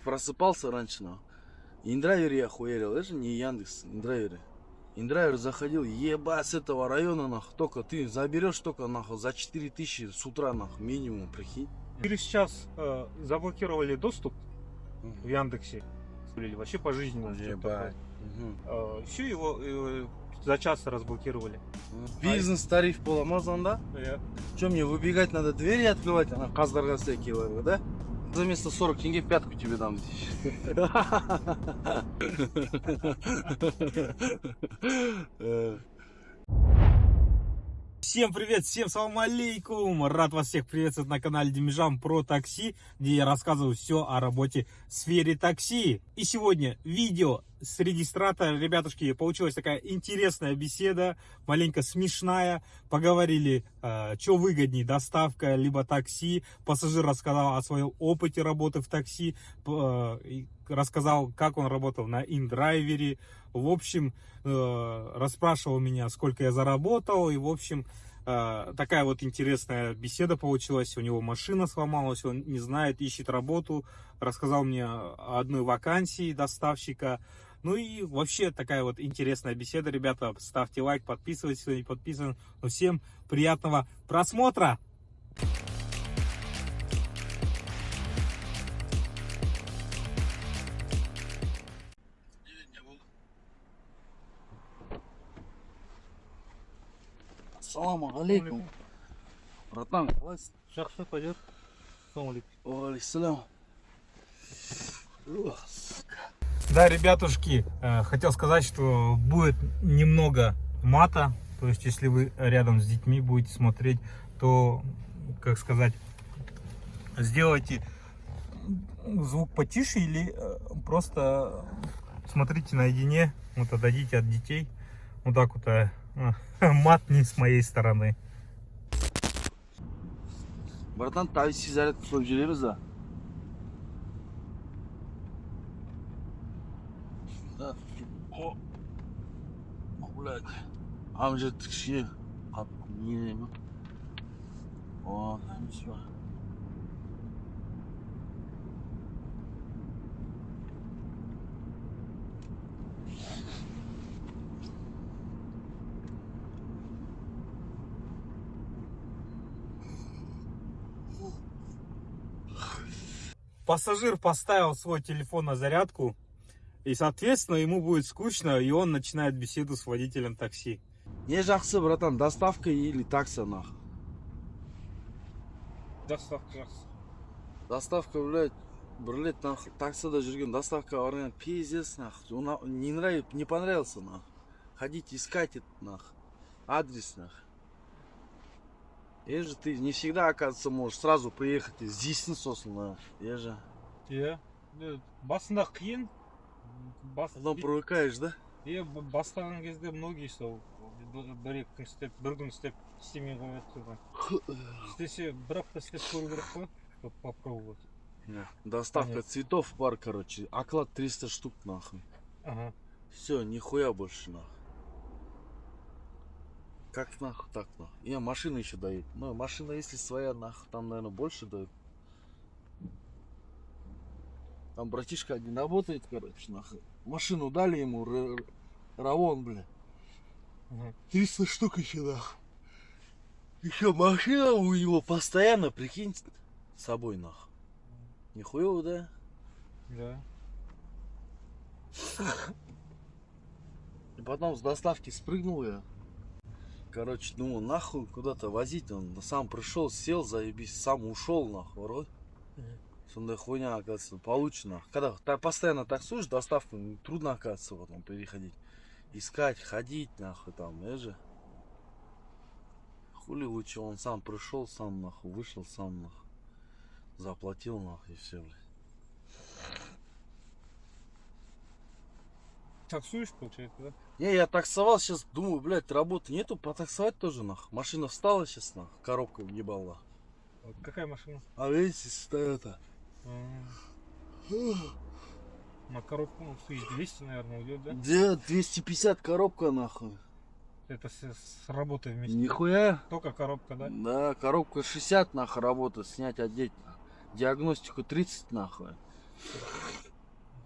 просыпался раньше, нахуй. Индрайвер я хуярил, это же не Яндекс, Индрайвер. Индрайвер заходил, ебать, с этого района, нахуй, только ты заберешь только, нахуй, за 4000 с утра, нахуй, минимум, прикинь. Или сейчас заблокировали доступ в Яндексе, или вообще пожизненно. Ебать. Еще его за час разблокировали. Бизнес-тариф поламазан, да? Че, мне выбегать надо, двери открывать, она каздарға всякие, да? За вместо 40 тенге пятку тебе дам. Всем привет, всем салам алейкум! Рад вас всех приветствовать на канале Демижам про такси, где я рассказываю все о работе в сфере такси. И сегодня видео с регистратора. Ребятушки, получилась такая интересная беседа, маленько смешная. Поговорили, что выгоднее, доставка либо такси. Пассажир рассказал о своем опыте работы в такси, рассказал, как он работал на индрайвере. В общем, расспрашивал меня, сколько я заработал. И, в общем, такая вот интересная беседа получилась. У него машина сломалась, он не знает, ищет работу. Рассказал мне о одной вакансии доставщика. Ну и вообще такая вот интересная беседа. Ребята, ставьте лайк, подписывайтесь, кто не подписан. Ну, всем приятного просмотра! Ассаламу алейкум. Братан, қалайсың? Жақсы, пойдет. Алейкум. Да, ребятушки, хотел сказать, что будет немного мата. То есть, если вы рядом с детьми будете смотреть, то, как сказать, сделайте звук потише или просто смотрите наедине, вот отдадите от детей. Вот так вот, мат не с моей стороны. Братан, такси зарядка қылып жүреміз да? Да. О. Блядь. Ана жерде кішкене не ма? О, ничего. Пассажир поставил свой телефон на зарядку, и, соответственно, ему будет скучно, и он начинает беседу с водителем такси. Не жақсы, братан, доставка или такса, нахуй? Доставка жақсы. Доставка, блядь, бір рет, нахуй, таксада жүрген доставка барған пиздец, нахуй. Не понравился, нахуй. Ходить искать это, нахуй. Адрес, нахуй. Еже, ты не всегда, оказывается, можешь сразу приехать здесь, нахуй. Еже. Басында қиын. Потом привыкаешь, да? Бастаған кезде многие сол бір күн істеп істемей қояды. Істесе бір апта істеп көру керек қой, чтобы попробовать. Доставка цветов бар, короче. Оклад 300 штук, нахуй. Ага. Все, нихуя больше, нахуй. Как нахуй, так нахуй. И машина еще дают. Ну, машина, если своя, нахуй, там, наверное, больше дают. Там братишка один работает, короче, нахуй. Машину дали ему, Равон, бля. 300 штук еще, нахуй. Еще машина у него постоянно, прикинь, с собой, нахуй. Нихуево, да? Да. И потом с доставки спрыгнул я. Короче, думал, нахуй куда-то возить. Он сам пришел, сел, заебись, сам ушел, нахуй. Сондай хуйня, оказывается, получено. Когда постоянно таксуешь, доставку трудно, оказывается, потом переходить. Искать, ходить, нахуй, там, же. Хули лучше, он сам пришел, сам, нахуй, вышел, сам, нахуй. Заплатил, нахуй, и все, блядь. Таксуешь, получается, да? Не, я таксовал, сейчас думаю, блядь, работы нету, потаксовать тоже, нахуй. Машина встала сейчас, нахуй, коробка въебала. Какая машина? А видите, стоит это. На коробку, ну, 1200, наверное, уйдет, да? Где 250 коробка, нахуй. Это с работой вместе. Нихуя. Только коробка, да? Да, коробка 60, нахуй, работа, снять, одеть. Диагностику 30, нахуй.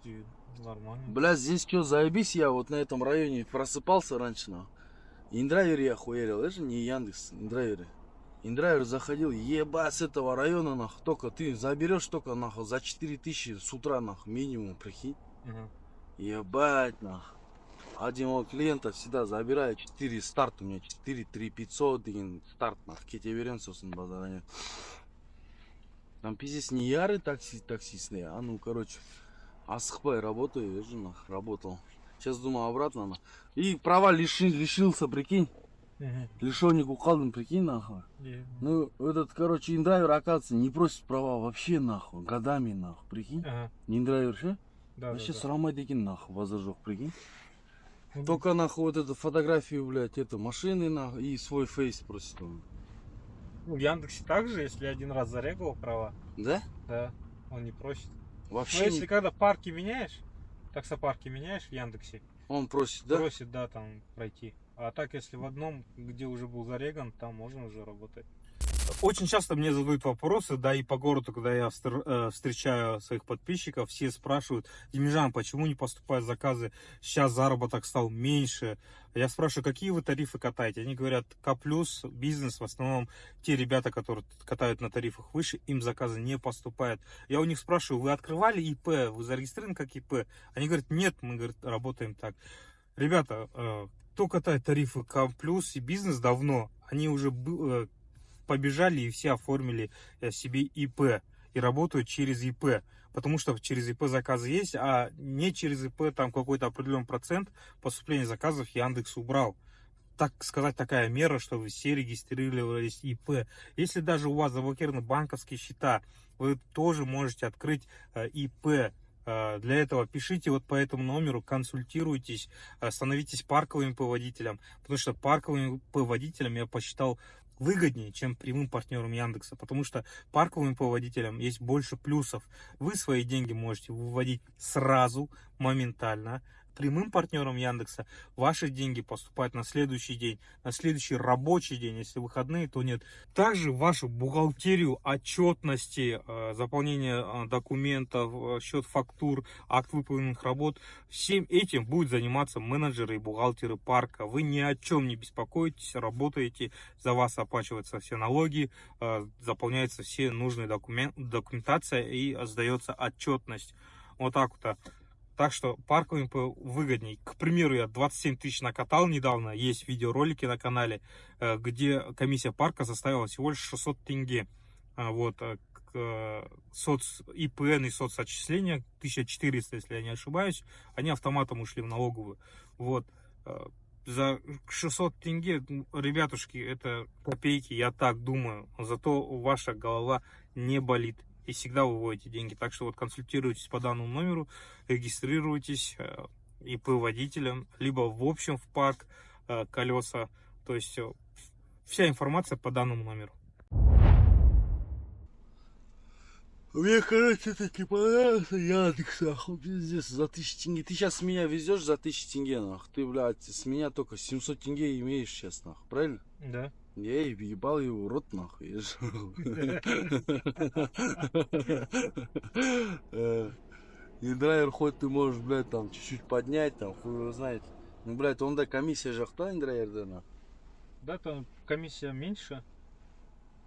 И нормально. Бля, здесь что, заебись, я вот на этом районе просыпался раньше, нахуй. Индрайвер я хуярил, это же не Яндекс, Индрайверы. Индрайвер заходил, ебать, с этого района, нахуй, только ты заберешь только, нахуй, за 4000 с утра, нахуй, минимум, прикинь. Ага. Ебать, нахуй. Один вот клиента всегда забираю 4 старт, у меня 4 3500 деген старт, нахуй, кете берем, собственно, базаране. Там пиздец не ярый таксистные, а ну, короче, асықпай работаю, вижу, нахуй, работал. Сейчас думаю обратно, нахуй. И права лишился, прикинь. Лишённик укалдым, прикинь, нахуй. Ну, этот, короче, индрайвер, оказывается, не просит права вообще, нахуй, годами, нахуй, прикинь. Ага. Не индрайвер, что? Да, Вообще да, срамай деген, нахуй, базар жоқ, прикинь. Ну, Только, нахуй, вот эту фотографию, блядь, это машины, нахуй, и свой фейс просит он. ну, в Яндексе также, если один раз зарегал права, Да? да, он не просит. Но Вообще если не... когда парки меняешь, таксопарки меняешь в Яндексе, Он просит, да? просит, да, там пройти. А так, если в одном, где уже был зареган, там можно уже работать. Очень часто мне задают вопросы, да, и по городу, когда я встречаю своих подписчиков, все спрашивают: Демижан, почему не поступают заказы? Сейчас заработок стал меньше. Я спрашиваю, какие вы тарифы катаете? Они говорят, К+, бизнес, в основном те ребята, которые катают на тарифах выше, им заказы не поступают. Я у них спрашиваю, вы открывали ИП, вы зарегистрированы как ИП? Они говорят, нет, мы, говорит, работаем так. Ребята, кто катает тарифы К+ и бизнес давно, они уже побежали и все оформили себе ИП и работают через ИП, потому что через ИП заказы есть, а не через ИП там какой-то определенный процент поступления заказов Яндекс убрал. Так сказать, такая мера, что вы все регистрировались ИП. Если даже у вас заблокированы банковские счета, вы тоже можете открыть ИП. Для этого пишите вот по этому номеру, консультируйтесь, становитесь парковым ИП-водителем, потому что парковым ИП-водителем я посчитал выгоднее, чем прямым партнером Яндекса, потому что парковым ИП-водителям есть больше плюсов. Вы свои деньги можете выводить сразу, моментально. Прямым партнером Яндекса ваши деньги поступают на следующий день, на следующий рабочий день, если выходные, то нет. Также вашу бухгалтерию, отчетности, заполнение документов, счет фактур, акт выполненных работ, всем этим будут заниматься менеджеры и бухгалтеры парка. Вы ни о чем не беспокойтесь, работаете, за вас оплачиваются все налоги, заполняются все нужные документация и сдается отчетность. Вот так вот. Так что парковым выгодней. К примеру, я 27 тысяч накатал недавно. Есть видеоролики на канале, где комиссия парка составила всего лишь 600 тенге. Вот. ИПН и соцотчисления 1400, если я не ошибаюсь, они автоматом ушли в налоговую. Вот. За 600 тенге, ребятушки, это копейки, я так думаю. Зато ваша голова не болит. И всегда выводите деньги. Так что вот консультируйтесь по данному номеру, регистрируйтесь ИП-водителем, либо в общем в парк колеса. То есть вся информация по данному номеру. Мне, короче, таки понравился Яндекс, нахуй, пиздец, за 1000 тенге. Ты сейчас меня везешь за 1000 тенге, нахуй. Ты, блядь, с меня только 700 тенге имеешь сейчас, нахуй, правильно? Да. Я ебал его в рот, нахуй. И драйвер хоть ты можешь, блядь, там чуть-чуть поднять, там, хуй его знает. Ну, блядь, он да комиссия же кто драйвер, да, нахуй. Да, там комиссия меньше.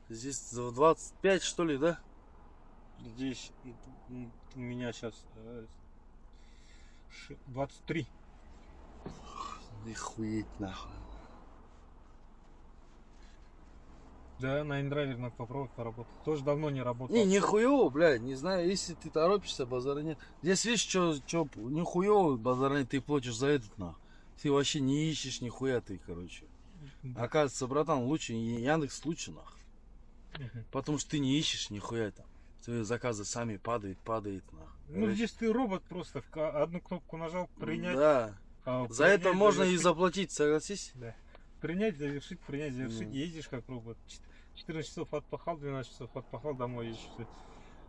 Здесь 25, что ли, да? Здесь у меня сейчас 23. Охуеть, нахуй. Да, на индрайвере надо попробовать поработать. Тоже давно не работал. Не хуёво, блядь, не знаю, если ты торопишься, базара нет. Здесь видишь, что не хуёво, базара нет, ты платишь за этот, нахуй. Ты вообще не ищешь нихуя ты, короче. Да. Оказывается, братан, лучше, Яндекс лучше, нахуй. Потому что ты не ищешь нихуя там. Твои заказы сами падают, нахуй. Ну, здесь ты робот просто, одну кнопку нажал, принять. Да. За принять, это можно завершить. и заплатить, согласись? Да. Принять, завершить, ездишь как робот. 14 часов отпахал, 12 часов отпахал, домой едешь.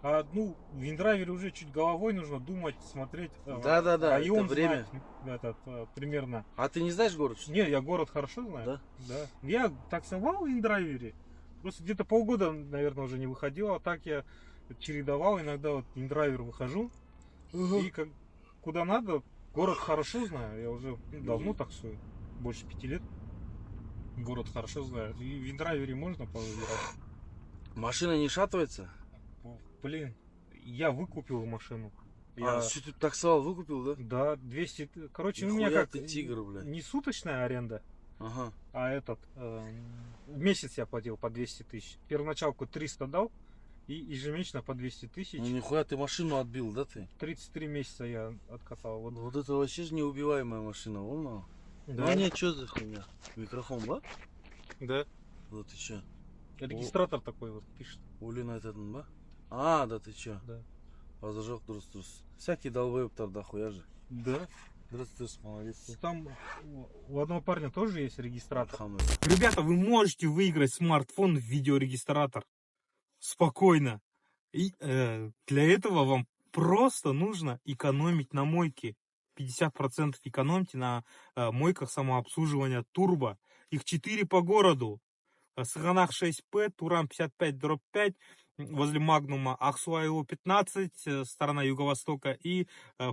А ну, в индрайвере уже чуть головой нужно думать, смотреть. Да, район это время. Знать, примерно. А ты не знаешь город? Что? Не, я город хорошо знаю. Да? Я таксовал в индрайвере. Просто где-то полгода, наверное, уже не выходил. А так я чередовал. Иногда вот индрайвер выхожу. И как куда надо. Город хорошо знаю. Я уже давно таксую. Больше 5 лет. Город хорошо знаю. И в Виндрайвере можно повыбирать. Машина не шатывается? Блин, я выкупил машину. А, что ты таксовал, выкупил, да? Да, 200. Короче, у Нихуя меня как ты тигр, блядь. не суточная аренда, Ага. а в месяц я платил по 200 тысяч. Первоначалку 300 дал и ежемесячно по 200 тысяч. Ну нихуя ты машину отбил, да ты? 33 месяца я откатал. Вот. Вот это вообще же неубиваемая машина, вон. Да. Ну нет, что за хуйня? Микрофон, да? Да. Вот ты чё? Регистратор такой вот пишет. Улин айтатын ба? А, да ты чё? Да. Азажок дұрыс. Всякий долбоебтар дохуя же. Да. Здравствуйте, молодец. Там у одного парня тоже есть регистратор. Алхамдулилля. Ребята, вы можете выиграть смартфон в видеорегистратор. Спокойно. И для этого вам просто нужно экономить на мойке. 50% экономьте на мойках самообслуживания Турбо. Их 4 по городу. Саганах 6П, Туран 55/5, возле Магнума, Ахсуайло 15, сторона юго-востока, и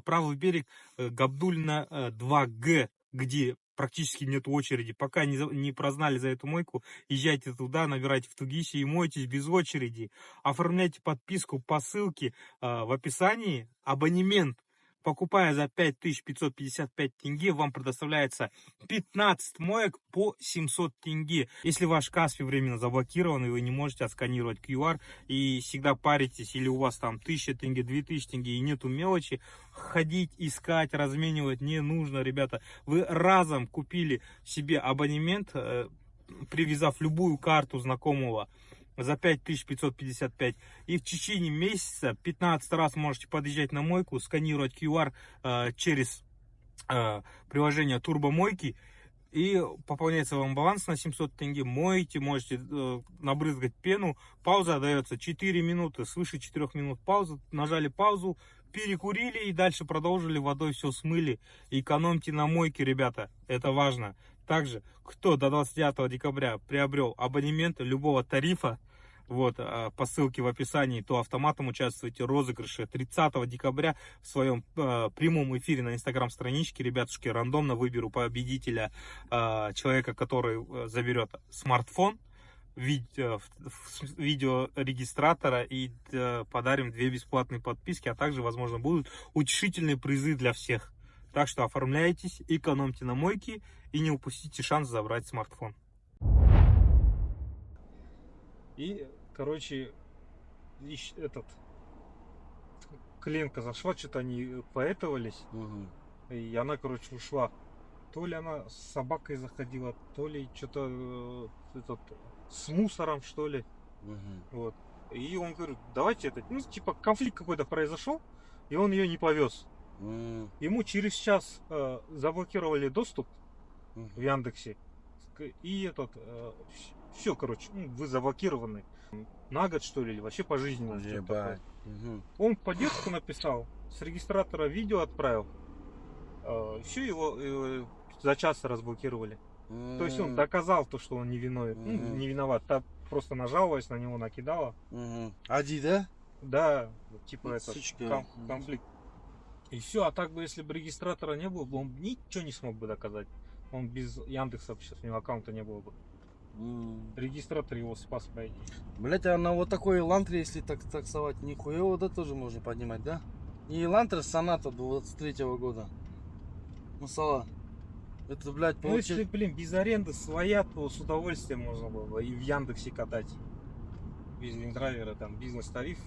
правый берег Габдулина 2Г, где практически нет очереди. Пока не прознали за эту мойку, езжайте туда, набирайте в Тугисе и мойтесь без очереди. Оформляйте подписку по ссылке в описании. Абонемент, покупая за 5555 тенге, вам предоставляется 15 моек по 700 тенге. Если ваш Каспи временно заблокирован, и вы не можете отсканировать QR, и всегда паритесь, или у вас там 1000 тенге, 2000 тенге, и нету мелочи, ходить, искать, разменивать не нужно, ребята. Вы разом купили себе абонемент, привязав любую карту знакомого, за 5555, и в течение месяца 15 раз можете подъезжать на мойку, сканировать QR через приложение Турбомойки, и пополняется вам баланс на 700 тенге, моете, можете набрызгать пену, пауза дается 4 минуты, свыше 4 минут пауза, нажали паузу, перекурили и дальше продолжили, водой все смыли. Экономьте на мойке, ребята, это важно. Также, кто до 29 декабря приобрел абонемент любого тарифа, вот, по ссылке в описании, то автоматом участвуйте в розыгрыше 30 декабря в своем прямом эфире на инстаграм-страничке. Ребятушки, рандомно выберу победителя, человека, который заберет смартфон, видеорегистратора, и подарим 2 бесплатные подписки, а также, возможно, будут утешительные призы для всех. Так что оформляйтесь, экономьте на мойке и не упустите шанс забрать смартфон. И, короче, клиентка зашла, что-то они поэтовались, и она, короче, ушла. То ли она с собакой заходила, то ли что-то с мусором, что ли. Вот. И он говорит, давайте типа конфликт какой-то произошел, и он ее не повез. Ему через час заблокировали доступ в Яндексе. И все, короче, вы заблокированы. На год, что ли, или вообще пожизненно. Он поддержку написал, с регистратора видео отправил. Все, его за час разблокировали. То есть он доказал то, что он не виноват. Та просто нажаловалась на него, накидала. Ади, да? Да, типа это Сучка. конфликт. И все, а так бы, если бы регистратора не было, он ничего не смог бы доказать. Он без Яндекса сейчас у него аккаунта не было бы. Регистратор его спас, по идее. Блять, а на вот такой элантре, если таксовать, нихуя его, да, тоже можно поднимать, да? Не элантра, Соната 23-го года. Мусала. Это, блядь, Ну, если, блин, без аренды своя, то с удовольствием можно было бы и в Яндексе катать. Без виндрайвера, там, бизнес-тариф.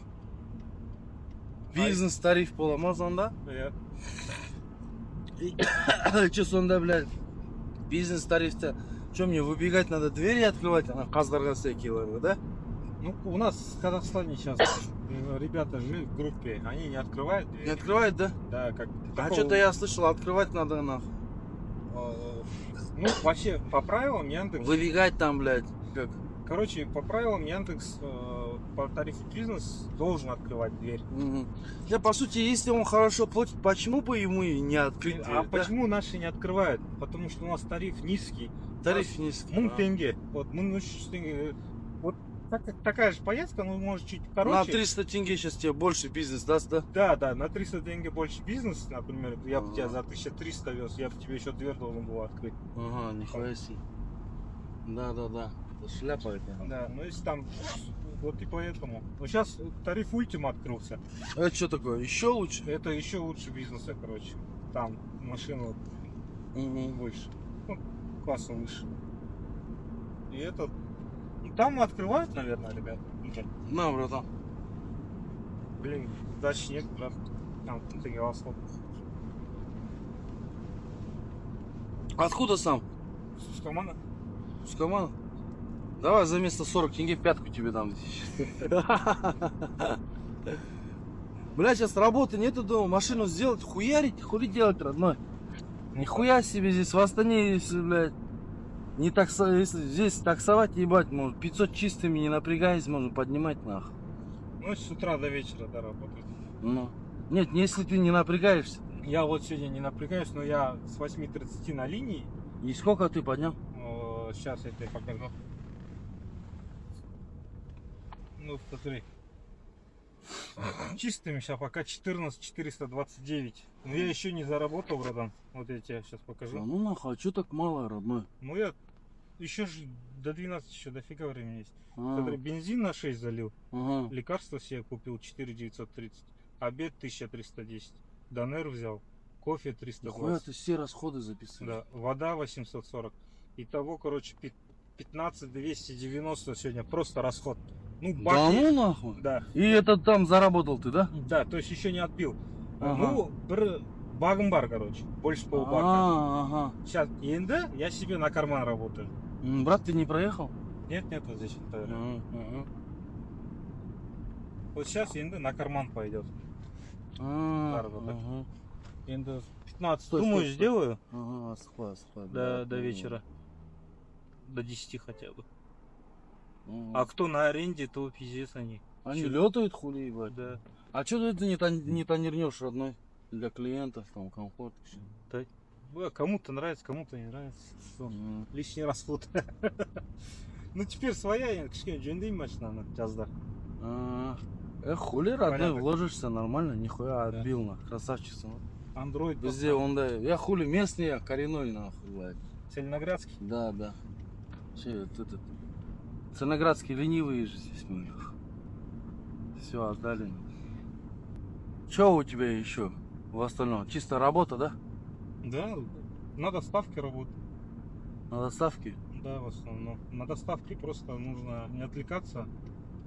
Бизнес-тариф поламазан, да? Че сонда, блядь, бизнес-тариф-то? Че, мне выбегать надо, двери открывать, она каздарға всякие, да? Ну, у нас в Казахстане сейчас ребята жили в группе, они не открывают двери. Не открывают, да? Да, как А что-то я слышал, открывать надо, нахуй. Ну, вообще, по правилам Яндекс... Выбегать там, блядь, как? Короче, по правилам Яндекс по тарифу бизнес должен открывать дверь. Да, по сути, если он хорошо платит, почему бы ему и не открыть дверь? А почему наши не открывают? Потому что у нас тариф низкий. Тариф низкий. Мың тенге. Вот, мың тенге. Вот Такая же поездка, ну может чуть На короче. 300 тенге сейчас тебе больше бизнес даст, да? Да, на 300 тенге больше бизнес, например, я бы тебя за 1300 вез, я бы тебе еще дверь должен был открыть. Ага, нихуя себе. Да. Это шляпа это. Да, ну если там, вот и поэтому. Но сейчас тариф Ультима открылся. Это что такое? Еще лучше? Это еще лучше бизнеса, короче. Там машина больше, ну, класса выше. И этот, ну, там открывают, наверное, ребята. На, братан. Блин, дальше нет, брат. Там Тагиласход. Откуда сам? С команда? С команды? Давай за место 40 тенге пятку тебе дам. Бля, сейчас работы нету дома, машину сделать, хуярить, хули делать, родной. Нихуя себе здесь в Астане, если, блядь, не если здесь таксовать, ебать, может, 500 чистыми, не напрягаясь, можно поднимать, нахуй. Ну, с утра до вечера, да, работает. Ну. Нет, если ты не напрягаешься. Я вот сегодня не напрягаюсь, но я с 8:30 на линии. И сколько ты поднял? Сейчас я тебе покажу. Ну, смотри. Чистыми сейчас пока 14429. Но я еще не заработал, братан. Вот я тебе сейчас А покажу. ну нахуй, а что так мало, родной? Ну я еще же до 12 еще дофига времени есть. А, Смотри, бензин на 6 залил. ага. Лекарства себе купил 4930. Обед 1310. Донер взял. Кофе Нихуя 320. ты все расходы записываешь. Да, вода 840. Итого, короче, 15290 сегодня просто расход. Ну, Да бак ну есть. нахуй. Да. И это там заработал ты, да? Да, то есть еще не отбил. Ага. Ну, бір багым бар, короче. Больше полбака. Ага. Сейчас, енді я себе на карман работаю. Брат, ты не проехал? Нет, вот здесь. Ага. Вот сейчас енді на карман пойдет. Заработок. Ага. Енді 15, Стой, думаю, стой. сделаю Ага, схват. до вечера. До 10 хотя бы. А кто на аренде, то пиздец они. Они Чё? летают, хули, ебать. Да. А что ты не тонирнешь, родной? Для клиентов, там, комфорт. всё. Кому-то нравится, кому-то не нравится. Что? Мгм. Лишний расход. Ну теперь своя, кішкене жөндеймін машинаны жазда. Хули, родной, Порядок. вложишься нормально, нихуя Да. отбил, на красавчица. Андроид. Везде он, да. Я хули местный, я коренной, нахуй, блядь. Цельноградский. Да. Че, этот Цельноградские ленивые же здесь мы. Все, отдали. Че у тебя еще в остальном? Чисто работа, да? Да, на доставке работаю. На доставке? Да, в основном. На доставке просто нужно не отвлекаться.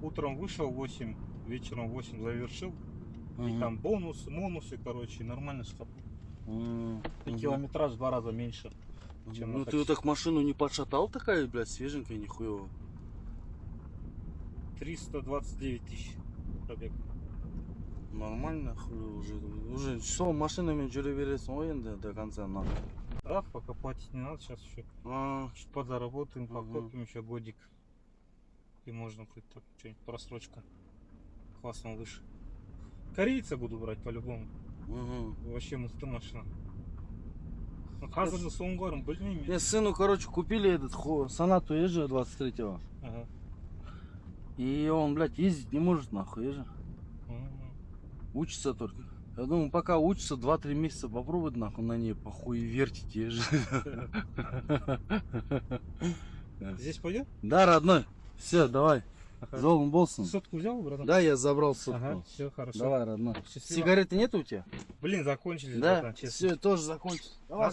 Утром вышел 8, вечером 8 завершил. И Мгм. там бонусы, короче, нормально схапал. И Мгм. километраж в 2 раза меньше, чем Ну на ты такси. вот так машину не подшатал такая, блядь, свеженькая, нихуево. 329 тысяч пробег. Нормально, хуй, уже что, машинами жүре бересің ғой енді до конца надо. Да, пока платить не надо, сейчас еще чуть подзаработаем, Мгм. покопим еще годик. И можно хоть так что-нибудь просрочка. Классно выше. Корейца буду брать по-любому. Вообще мықты машина. Ну, қазір же соңғы барым, білмеймін. Мне сыну, короче, купили этот Сонату Эжи 23-го. Ага. И он, блядь, ездить не может нахуй, Эжи. Учится только. Я думаю, пока учится 2-3 месяца попробовать нахуй на ней похуй вертить Эжи. Здесь пойдет? Да, родной. Все, давай. Золом Болсон. Сотку взял, братан? Да, я забрал сотку. Ага, все хорошо. Давай, родной. Счастливо. Сигареты нет у тебя? Блин, закончились, Да, братан, честно. все, тоже закончил. Давай.